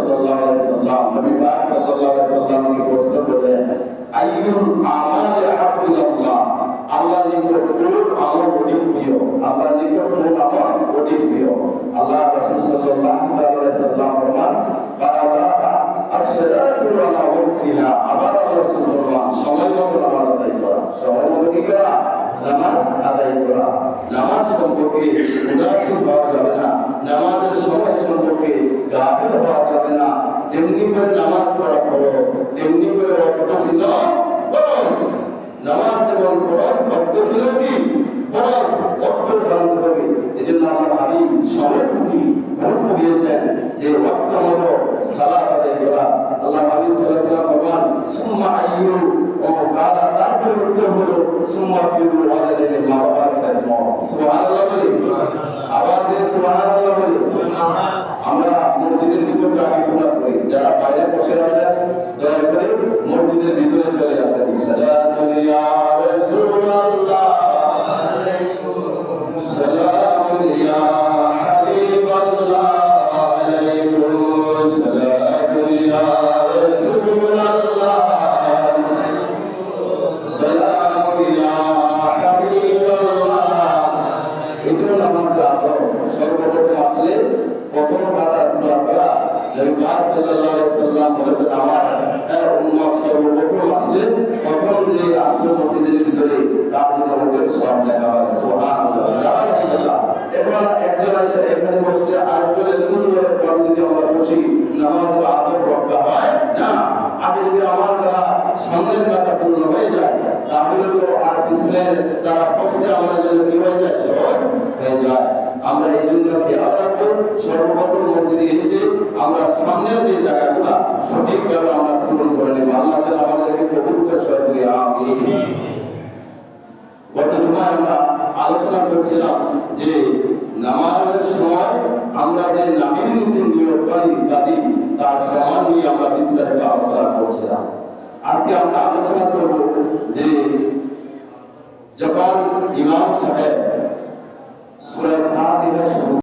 সাল্লাল্লাহু আলাইহি সাল্লাম নবী পাক সাল্লাল্লাহু আলাইহি সাল্লামকে প্রশ্ন করলেন, আইয়ুল আমালি আহাব্বু ইলাল্লাহ, আল্লাহর নিকট কোন আমল অধিক প্রিয়? আল্লাহর নিকট কোন আমল অধিক প্রিয়? আল্লাহ রাসূল সাল্লাল্লাহু আলাইহি সাল্লাম ফরমান, কালা আসসালাতু আলা ওয়াক্তিহা, আবার রাসূল ফরমান, সময় মতো নামাজ আদায় করা। সময় মতো কি করা? নামাজ আদায় করা। নামাজ সম্পর্কে উদাসীন হওয়া যাবে না, নামাজের সময় সম্পর্কে গাফিল হওয়া যাবে না। যেমনি করে নামাজ পড়া ফরজ, তেমনি করে ওয়াক্ত ছিল ফরজ। নামাজ যেমন ফরজ, ওয়াক্ত ছিল কি ফরজ, ওয়াক্ত জানতে হবে। এজন্য আমার হাবিব সময়ের প্রতি গুরুত্ব দিয়েছেন যে ওয়াক্ত মতো সালাত আদায় করা। আল্লাহ হাবিব সাল্লাল্লাহু আলাইহি ওয়াসাল্লাম বলেন, সুম্মা আইয়ু, ও কালা, তারপরে উত্তর হলো সুম্মা ফিরু ওয়ালাদিন মাবারাকাত মওত। সুবহানাল্লাহ বলি, আবার দিয়ে সুবহানাল্লাহ বলি। আমরা মসজিদের ভিতরে আগে প্রণাম করি, যারা বাইরে বসে আছে দয়া করে মসজিদের ভিতরে চলে আসেন। সালাতু ইয়া রাসূলুল্লাহ, সালামু ইয়া হাবিবাল্লাহ, আলাইকুম সালাতু ইয়া রাসূলুল্লাহ, সালামু ইয়া হাবিবাল্লাহ। এটা আমাদের আসল। সর্বপ্রথম আসলে প্রথম কথা পুরা করা। নবী পাক সাল্লাল্লাহু আলাইহি সাল্লাম বলেছেন, আমার উম্মত সর্বপ্রথম আসলে প্রথম যে আসলে মসজিদের ভিতরে তার জন্য ওদের সওয়াব লেখা হয়। সুবহানাল্লাহ। এখন একজন আছে এখানে বসলে আরেকজনের নিমন্ত্রণ পরে যদি আমরা বসি, নামাজের আদব রক্ষা হয় না। আগে যদি আমার দ্বারা সামনের কথা পূর্ণ হয়ে যায়, তাহলে তো আর পিছনের দ্বারা বসতে আমাদের জন্য কি হয়ে যায়? সহজ হয়ে যায়। আমরা এই জন্য খেয়াল রাখবো, সর্বপ্রথম মসজিদে এসে আমরা সামনের যে জায়গাগুলো সঠিকভাবে আমরা পূরণ করে নেব। আল্লাহ যেন আমাদেরকে কবুল করে সহযোগী। আমিন। গত জুমায় আমরা আলোচনা করছিলাম যে নামাজের সময় আমরা যে নাবির নিচে নিয়োগ করি দাদি, তার প্রমাণ নিয়ে আমরা বিস্তারিত আলোচনা করছিলাম। আজকে আমরা আলোচনা করব যে যখন ইমাম সাহেব সূরা ফাতিহা শুরু